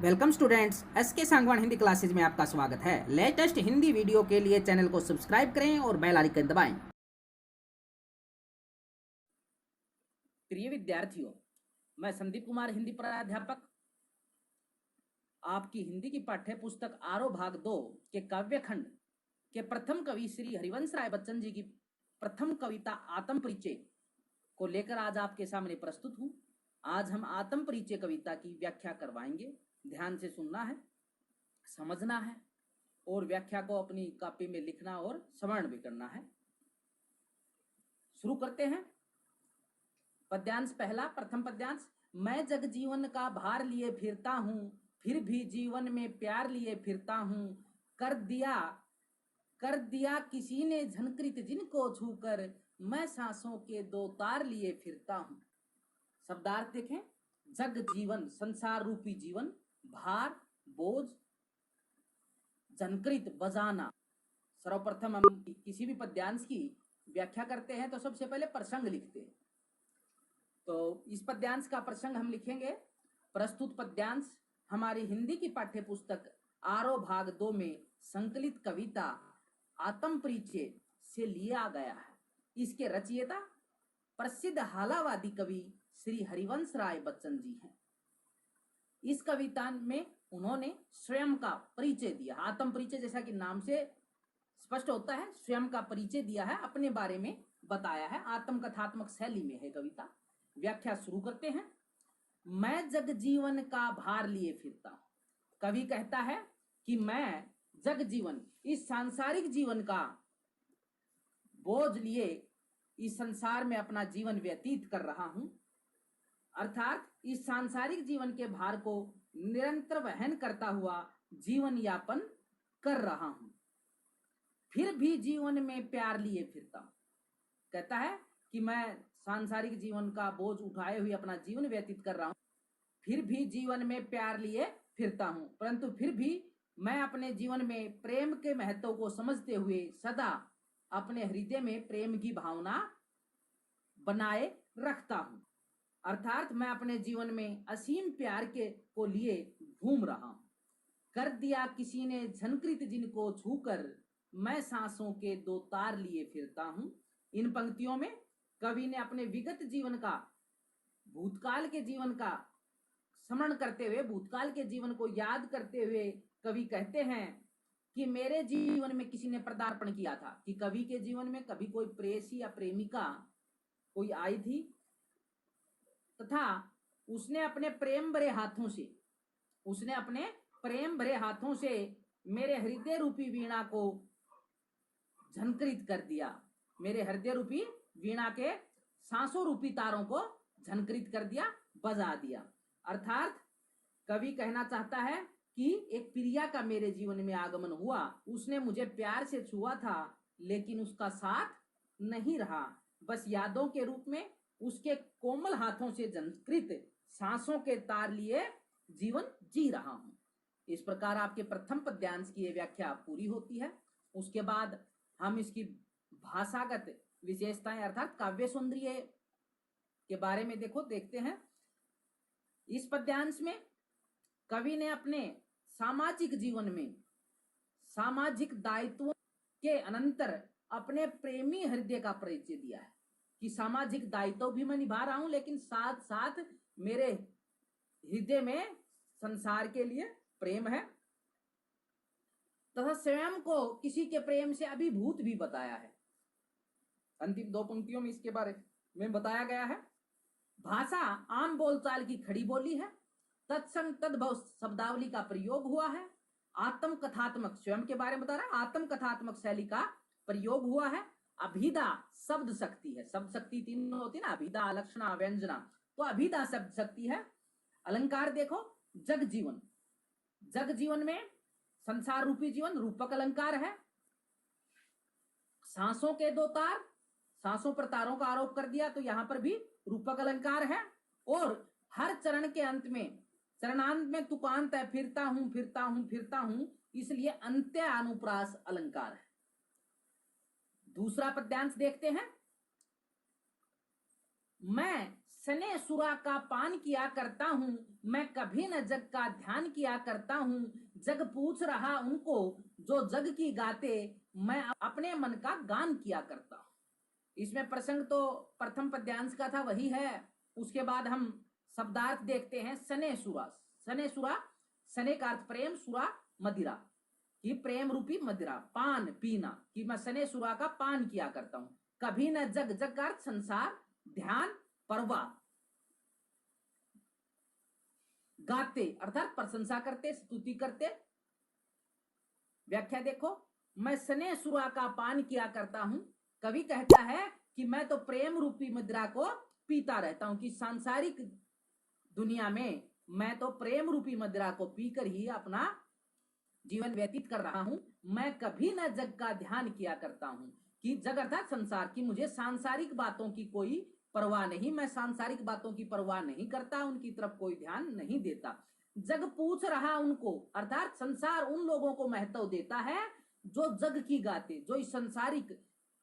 Welcome students, S के Sangwan Hindi classes में आपका स्वागत है। लेटेस्ट हिंदी वीडियो के लिए चैनल को सब्सक्राइब करें और बेल आइकन दबाएं। प्रिय विद्यार्थियों, मैं संदीप कुमार हिंदी प्राध्यापक आपकी हिंदी की पाठ्य पुस्तक आरो भाग 2 के काव्य खंड के प्रथम कवि श्री हरिवंश राय बच्चन जी की प्रथम कविता आत्म परिचय को लेकर आज आपके सामने प्रस्तुत हूं। आज हम आत्म परिचय कविता की व्याख्या करवाएंगे। ध्यान से सुनना है, समझना है और व्याख्या को अपनी कॉपी में लिखना और स्मरण भी करना है। शुरू करते हैं। पद्यांश पहला, प्रथम पद्यांश। मैं जग जीवन का भार लिए फिरता हूं, फिर भी जीवन में प्यार लिए फिरता हूं। कर दिया किसी ने झनकृत जिनको छूकर, मैं सांसों के दो तार लिए फिरता हूं। शब्दार्थ देखें। जग जीवन, संसार रूपी जीवन, भार बोझ, झनकृत बजाना। सर्वप्रथम हम किसी भी पद्यांश की व्याख्या करते हैं तो सबसे पहले प्रसंग लिखते हैं। तो इस पद्यांश का प्रसंग हम लिखेंगे। प्रस्तुत पद्यांश हमारी हिंदी की पाठ्य पुस्तक आरो भाग 2 में संकलित कविता आत्म परिचय से लिया गया है। इसके रचयिता प्रसिद्ध हालावादी कवि श्री हरिवंश राय बच्चन जी हैं। इस कविता में उन्होंने स्वयं का परिचय दिया। आत्म परिचय जैसा कि नाम से स्पष्ट होता है, स्वयं का परिचय दिया है, अपने बारे में बताया है। आत्मकथात्मक शैली में है कविता। व्याख्या शुरू करते हैं। मैं जग जीवन का भार लिए फिरता हूं। कवि कहता है कि मैं जग जीवन, इस सांसारिक जीवन का बोझ लिए इस संसार में अपना जीवन व्यतीत कर रहा हूं। अर्थात इस सांसारिक जीवन के भार को निरंतर वहन करता हुआ जीवन यापन कर रहा हूं। फिर भी जीवन में प्यार लिए फिरता हूं। कहता है कि मैं सांसारिक जीवन का बोझ उठाए हुए अपना जीवन व्यतीत कर रहा हूं, फिर भी जीवन में प्यार लिए फिरता हूं, परंतु फिर भी मैं अपने जीवन में प्रेम के महत्व को समझते हुए सदा अपने हृदय में प्रेम की भावना बनाए रखता हूं। अर्थात मैं अपने जीवन में असीम प्यार के को लिए घूम रहा हूं। कर दिया किसी ने झनकृत जिनको छूकर, मैं सांसों के दो तार लिए फिरता हूं। इन पंक्तियों में कवि ने अपने विगत जीवन का, भूतकाल के जीवन का स्मरण करते हुए, भूतकाल के जीवन को याद करते हुए कवि कहते हैं कि मेरे जीवन में किसी ने पदार्पण किया था। कि कवि के जीवन में कभी कोई प्रेयसी या प्रेमिका कोई आई थी तथा उसने अपने प्रेम भरे हाथों से मेरे हृदय रूपी वीणा को झनकृत कर दिया। मेरे हृदय रूपी वीणा के सांसों रूपी तारों को झनकृत कर दिया, बजा दिया। अर्थात कवि कहना चाहता है कि एक प्रिया का मेरे जीवन में आगमन हुआ, उसने मुझे प्यार से छुआ था, लेकिन उसका साथ नहीं रहा। बस यादों के रूप में उसके कोमल हाथों से झनकृत सांसों के तार लिए जीवन जी रहा हूं। इस प्रकार आपके प्रथम पद्यांश की यह व्याख्या पूरी होती है। उसके बाद हम इसकी भाषागत विशेषताएं अर्थात काव्य सौंदर्य के बारे में देखते हैं। इस पद्यांश में कवि ने अपने सामाजिक जीवन में सामाजिक दायित्वों के अनंतर अपने प्रेमी हृदय का परिचय दिया है कि सामाजिक दायित्व भी मैं निभा रहा हूं, लेकिन साथ साथ मेरे हृदय में संसार के लिए प्रेम है तथा स्वयं को किसी के प्रेम से अभिभूत भी बताया है। अंतिम दो पंक्तियों में इसके बारे में बताया गया है। भाषा आम बोलचाल की खड़ी बोली है। तत्संग तद्भव शब्दावली का प्रयोग हुआ है। आत्म कथात्मक, स्वयं के बारे में बता रहा है, आत्म कथात्मक शैली का प्रयोग हुआ है। अभिधा शब्द शक्ति है। शब्द शक्ति तीन होती है ना, अभिधा, लक्षणा, व्यंजना। तो अभिधा शब्द शक्ति है। अलंकार देखो, जग जीवन, जग जीवन में संसार रूपी जीवन रूपक अलंकार है। सांसों के दो तार, सांसों पर तारों का आरोप कर दिया तो यहां पर भी रूपक अलंकार है। और हर चरण के अंत में, चरणांत में तुकांत है, फिरता हूं फिरता हूं फिरता हूं, इसलिए अंत्य अनुप्रास अलंकार है। दूसरा पद्यांश देखते हैं। मैं सने सुरा का पान किया करता हूँ, मैं कभी न जग का ध्यान किया करता हूँ। जग पूछ रहा उनको जो जग की गाते, मैं अपने मन का गान किया करता हूँ। इसमें प्रसंग तो प्रथम पद्यांश का था, वही है। उसके बाद हम शब्दार्थ देखते हैं। सने सुरा, सने सुरा, सने का अर्थ प्रेम, सुरा मदिरा, कि प्रेम रूपी मदिरा, पान पीना, कि मैं सने सुरा का पान किया करता हूं। कभी न जग, जग का अर्थ संसार, ध्यान परवाह, गाते अर्थात प्रशंसा करते, स्तुति करते। व्याख्या देखो, मैं सने सुरा का पान किया करता हूं। कवि कहता है कि मैं तो प्रेम रूपी मदिरा को पीता रहता हूं, कि सांसारिक दुनिया में मैं तो प्रेम रूपी मदिरा को पीकर ही अपना जीवन व्यतीत कर रहा हूं। मैं कभी न जग का ध्यान किया करता हूं, कि जग अर्थात संसार की, मुझे सांसारिक बातों की कोई परवाह नहीं, मैं सांसारिक बातों की परवाह नहीं करता, उनकी तरफ कोई ध्यान नहीं देता। जग पूछ रहा उनको, अर्थात संसार उन लोगों को महत्व देता है जो जग की गाते, जो इस संसारिक,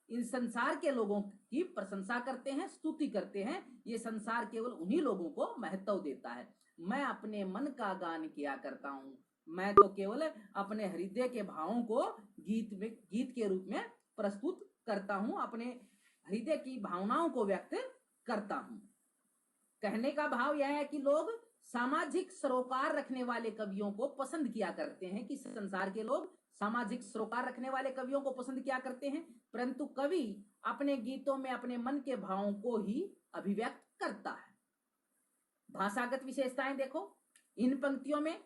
इन संसार के लोगों की प्रशंसा करते हैं, स्तुति करते हैं। ये संसार केवल उन्हीं लोगों को महत्व देता है। मैं अपने मन का गान किया करता हूं, मैं तो केवल अपने हृदय के भावों को गीत के रूप में प्रस्तुत करता हूं, अपने हृदय की भावनाओं को व्यक्त करता हूं। कहने का भाव यह है कि लोग सामाजिक सरोकार रखने वाले कवियों को पसंद किया करते हैं, कि संसार के लोग सामाजिक सरोकार रखने वाले कवियों को पसंद किया करते हैं, परंतु कवि अपने गीतों में अपने मन के भावों को ही अभिव्यक्त करता है। भाषागत विशेषताएं देखो, इन पंक्तियों में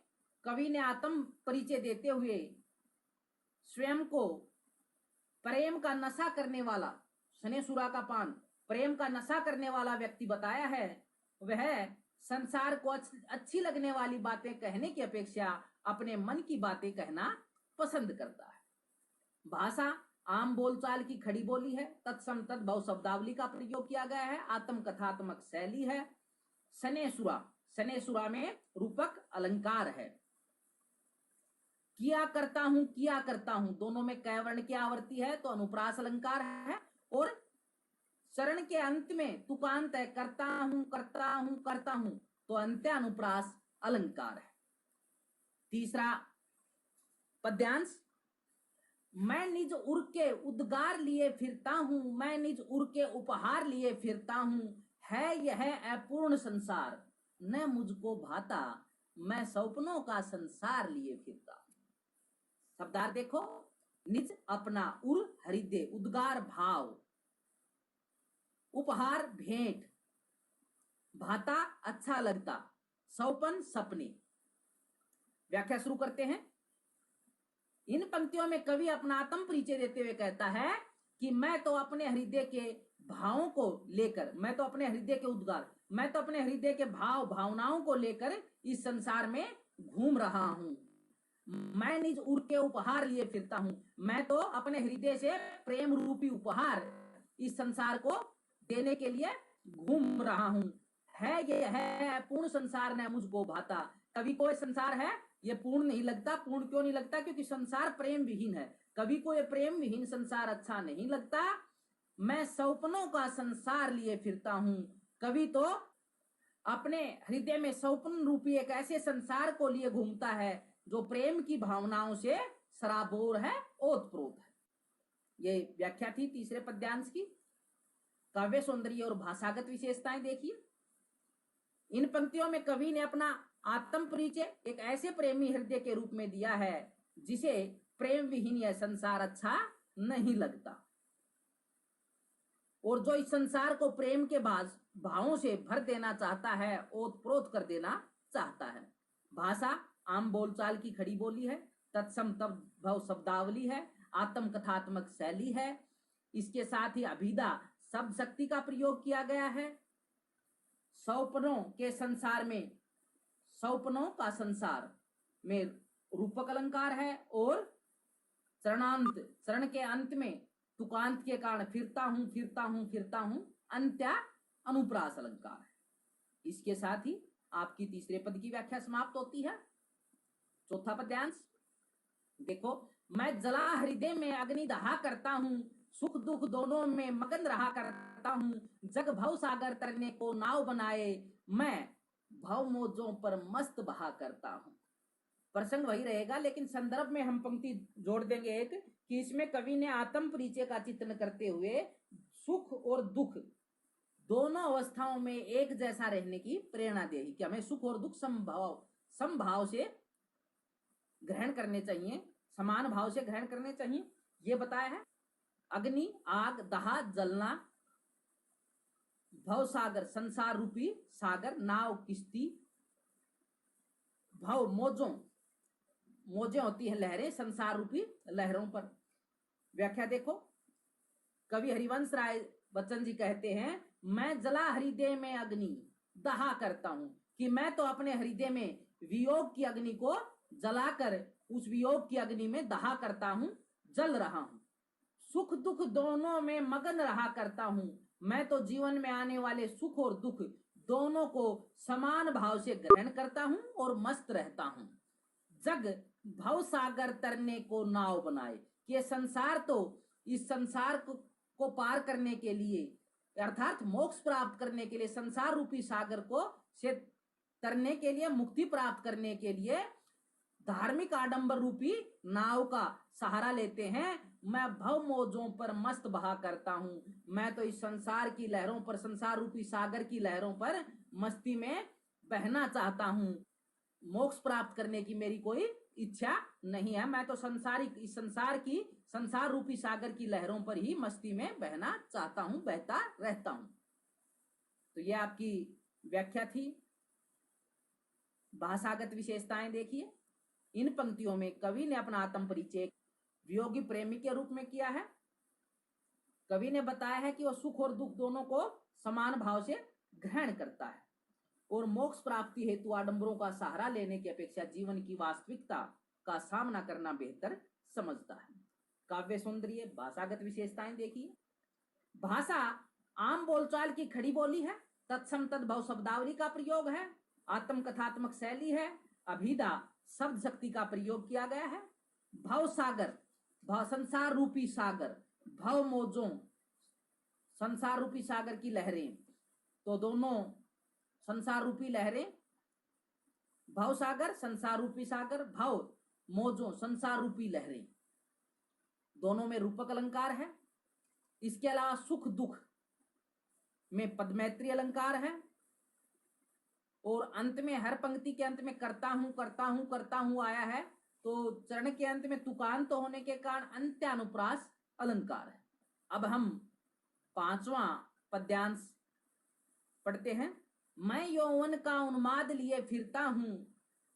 कवि ने आत्म परिचय देते हुए स्वयं को प्रेम का नशा करने वाला, सने सुरा का पान, प्रेम का नशा करने वाला व्यक्ति बताया है। वह संसार को अच्छी लगने वाली बातें कहने की अपेक्षा अपने मन की बातें कहना पसंद करता है। भाषा आम बोलचाल की खड़ी बोली है, तत्सम तद्भव शब्दावली का प्रयोग किया गया है, आत्मकथात्मक शैली है। सने सुरा, सने सुरा में रूपक अलंकार है। किया करता हूं, दोनों में कै वर्ण की आवर्ती है तो अनुप्रास अलंकार है। और चरण के अंत में तुकांत है, करता हूं तो अंत्य अनुप्रास अलंकार है। तीसरा पद्यांश, मैं निज उर के उद्गार लिए फिरता हूं, मैं निज उर के उपहार लिए फिरता हूं। है यह अपूर्ण संसार, न मुझको भाता, मैं सपनों का संसार लिए फिरता हूं। शब्दार्थ देखो, निज अपना, उर हृदय, उद्गार भाव, उपहार भेंट, भाता अच्छा लगता, सौपन सपने। व्याख्या शुरू करते हैं। इन पंक्तियों में कवि अपना आत्म परिचय देते हुए कहता है कि मैं तो अपने हृदय के भावों को लेकर, मैं तो अपने हृदय के उद्गार, मैं तो अपने हृदय के भाव भावनाओं को लेकर इस संसार में घूम रहा हूं। मैं निज उर के उपहार लिए फिरता हूं, मैं तो अपने हृदय से प्रेम रूपी उपहार इस संसार को देने के लिए घूम रहा हूं। है ये है पूर्ण संसार न मुझको भाता, कवि को संसार है ये पूर्ण नहीं लगता। पूर्ण क्यों नहीं लगता? क्योंकि संसार प्रेम विहीन है। कवि को ये प्रेम विहीन संसार अच्छा नहीं लगता। मैं सपनों का संसार लिए फिरता हूं। कवि तो अपने हृदय में सौपन रूपी एक ऐसे संसार को लिए घूमता है जो प्रेम की भावनाओं से सराबोर है, ओतप्रोत है। ये व्याख्या थी तीसरे पद्यांश की। काव्य सौंदर्य और भाषागत विशेषताएं देखिए। इन पंक्तियों में कवि ने अपना आत्म परिचय एक ऐसे प्रेमी हृदय के रूप में दिया है जिसे प्रेम विहीन यह संसार अच्छा नहीं लगता, और जो इस संसार को प्रेम के भावों से भर देना चाहता है, ओतप्रोत कर देना चाहता है। भाषा आम बोलचाल की खड़ी बोली है, तत्सम तद्भव शब्दावली है, आत्म कथात्मक शैली है। इसके साथ ही अभिधा शब्द शक्ति का प्रयोग किया गया है। सौपनों के संसार में, सौपनों का संसार में रूपक अलंकार है, और चरण के अंत में तुकांत के कारण फिरता हूं अंत्य अनुप्रास अलंकार है। इसके साथ ही आपकी तीसरे पद की व्याख्या समाप्त होती है। चौथा पद्यांश देखो, मैं जला हृदय में अग्नि दहा करता हूं, सुख दुख दोनों में मगन रहा करता करता हूँ, जग भव सागर तरने को नाव बनाए, मैं भव मोजों पर मस्त बहा करता हूँ। प्रसंग वही रहेगा, लेकिन संदर्भ में हम पंक्ति जोड़ देंगे एक, कि इसमें कवि ने आत्म परिचय का चित्रण करते हुए सुख और दुख दोनों अवस्थाओं में एक जैसा रहने की प्रेरणा दी कि हमें सुख और दुख समभाव से ग्रहण करने चाहिए, समान भाव से ग्रहण करने चाहिए, ये बताया है। अग्नि, आग, दहा, जलना, भव सागर संसार रूपी सागर, नाव किश्ती, भव मोजें होती हैं लहरें, संसार रूपी लहरों पर। व्याख्या देखो, कवि हरिवंश राय बच्चन जी कहते हैं, मैं जला हृदय में अग्नि दहा करता हूं, कि मैं तो अपने हृदय में वियोग की अग्नि को जलाकर उस वियोग की अग्नि में दहा करता हूं, जल रहा हूं। सुख दुख दोनों में मगन रहा करता हूं, मैं तो जीवन में आने वाले सुख और दुख दोनों को समान भाव से ग्रहण करता हूं और मस्त रहता हूं। जग भव सागर तरने को नाव बनाए, कि संसार तो इस संसार को पार करने के लिए, अर्थात मोक्ष प्राप्त करने के लिए, संसार रूपी सागर को से तरने के लिए, मुक्ति प्राप्त करने के लिए धार्मिक आडंबर रूपी नाव का सहारा लेते हैं। मैं भव मोजों पर मस्त बहा करता हूं, मैं तो इस संसार की लहरों पर, संसार रूपी सागर की लहरों पर मस्ती में बहना चाहता हूं। मोक्ष प्राप्त करने की मेरी कोई इच्छा नहीं है, मैं तो संसारिक इस संसार की, संसार रूपी सागर की लहरों पर ही मस्ती में बहना चाहता हूं, बहता रहता हूं। तो यह आपकी व्याख्या थी। भाषागत विशेषताएं देखिए, इन पंक्तियों में कवि ने अपना आत्म परिचय वियोगी प्रेमी के रूप में किया है। कवि ने बताया है कि वह सुख और दुख दोनों को समान भाव से ग्रहण करता है और मोक्ष प्राप्ति हेतु आडंबरों का सहारा लेने की अपेक्षा जीवन की वास्तविकता का सामना करना बेहतर समझता है। काव्य सौंदर्य, भाषागत विशेषताएं देखिए। भाषा आम बोलचाल की खड़ी बोली है, तत्सम तद्भव शब्दावली का प्रयोग है, आत्मकथात्मक शैली है, अभिधा शब्द शक्ति का प्रयोग किया गया है। भव सागर, भव संसार रूपी सागर, भव मोजों संसार रूपी सागर की लहरें, तो दोनों संसार रूपी लहरें, भव सागर संसार रूपी सागर, भव मोजों संसार रूपी लहरें, दोनों में रूपक अलंकार है। इसके अलावा सुख दुख में पदमैत्री अलंकार है और अंत में हर पंक्ति के अंत में करता हूं करता हूं करता हूं आया है, तो चरण के अंत में तुकांत होने के कारण अंत्यानुप्रास अलंकार है। अब हम पांचवा पद्यांश पढ़ते हैं। मैं यौवन का उन्माद लिए फिरता हूं,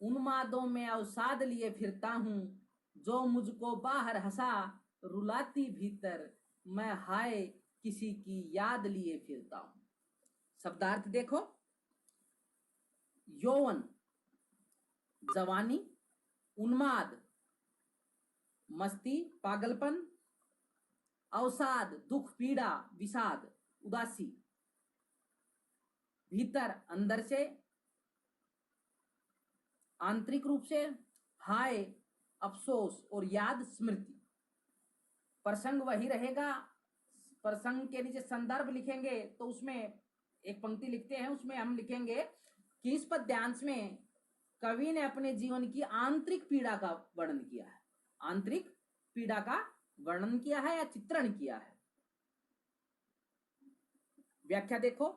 उन्मादों में अवसाद लिए फिरता हूं, जो मुझको बाहर हंसा रुलाती भीतर, मैं हाय किसी की याद लिए फिरता हूं। शब्दार्थ देखो, यौवन जवानी, उन्माद मस्ती पागलपन, अवसाद दुख पीड़ा विषाद उदासी, भीतर अंदर से आंतरिक रूप से, हाय अफसोस और याद स्मृति। प्रसंग वही रहेगा, प्रसंग के नीचे संदर्भ लिखेंगे तो उसमें एक पंक्ति लिखते हैं, उसमें हम लिखेंगे कि इस पद्यांश में कवि ने अपने जीवन की आंतरिक पीड़ा का वर्णन किया है, आंतरिक पीड़ा का वर्णन किया है या चित्रण किया है। व्याख्या देखो,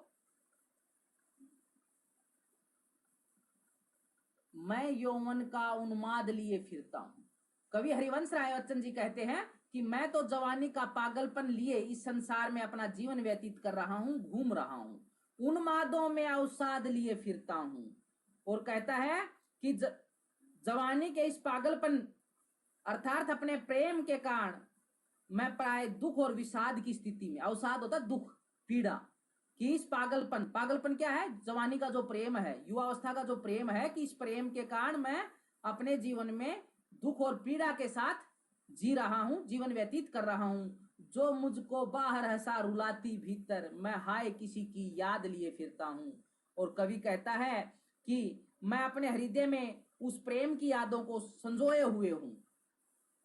मैं यौवन का उन्माद लिए फिरता हूं। कवि हरिवंश राय बच्चन जी कहते हैं कि मैं तो जवानी का पागलपन लिए इस संसार में अपना जीवन व्यतीत कर रहा हूं, घूम रहा हूं, उन्मादों में अवसाद लिए फिरता हूं। और कहता है कि जवानी के इस पागलपन अर्थात अपने प्रेम के कारण मैं प्राय दुख और विषाद की स्थिति में, अवसाद होता दुख पीड़ा, कि इस पागलपन क्या है, जवानी का जो प्रेम है, युवावस्था का जो प्रेम है, कि इस प्रेम के कारण मैं अपने जीवन में दुख और पीड़ा के साथ जी रहा हूं, जीवन व्यतीत कर रहा हूं, जो मुझको बाहर हंसा रुलाती भीतर, मैं हाय किसी की याद लिए फिरता हूं। और कवि कहता है कि मैं अपने हृदय में उस प्रेम की यादों को संजोए हुए हूं,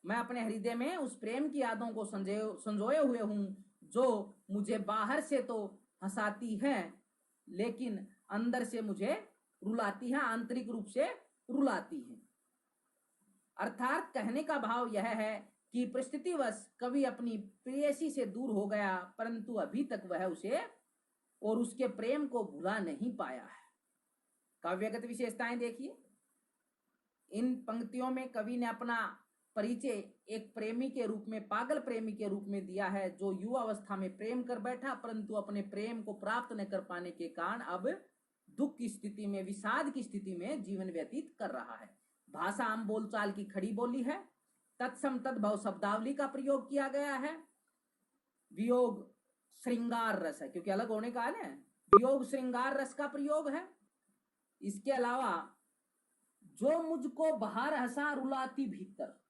मैं अपने हृदय में उस प्रेम की यादों को संजोए हुए हूं, जो मुझे बाहर से तो हंसाती हैं लेकिन अंदर से मुझे रुलाती हैं, आंतरिक रूप से रुलाती हैं। अर्थात कहने का भाव यह है कि परिस्थितिवश कभी अपनी प्रेयसी से दूर हो गया, परंतु अभी तक वह उसे और उसके प्रेम को भुला नहीं पाया है। काव्यगत विशेषताएं देखिए। इन पंक्तियों में कवि ने अपना परिचय एक प्रेमी के रूप में, पागल प्रेमी के रूप में दिया है, जो युवा अवस्था में प्रेम कर बैठा, परंतु अपने प्रेम को प्राप्त न कर पाने के कारण अब दुख की स्थिति में, विषाद की स्थिति में जीवन व्यतीत कर रहा है। भाषा आम बोलचाल की खड़ी बोली है। तत्सम तद्भव शब्दावली का प्रयोग किया गया है। वियोग श्रृंगार रस है, क्योंकि अलग होने का है ना, वियोग श्रृंगार रस का प्रयोग है। इसके अलावा जो मुझको बाहर हंसा रुलाती भीतर,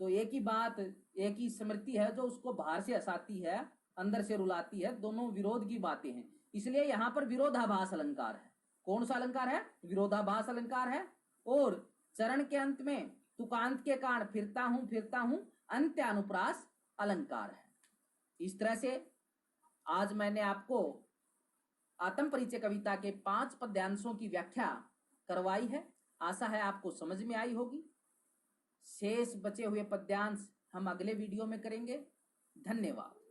तो एक ही बात, एक ही स्मृति है जो उसको बाहर से हंसाती है, अंदर से रुलाती है, दोनों विरोध की बातें हैं। इसलिए यहां पर विरोधाभास अलंकार है। कौन सा अलंकार है? विरोधाभास अलंकार है। और चरण के अंत में तुकांत के कारण फिरता हूं अंत्यानुप्रास अलंकार है। इस तरह से आज मैंने आपको आत्म परिचय कविता के 5 पद्यांशों की व्याख्या करवाई है। आशा है आपको समझ में आई होगी। शेष बचे हुए पद्यांश हम अगले वीडियो में करेंगे। धन्यवाद।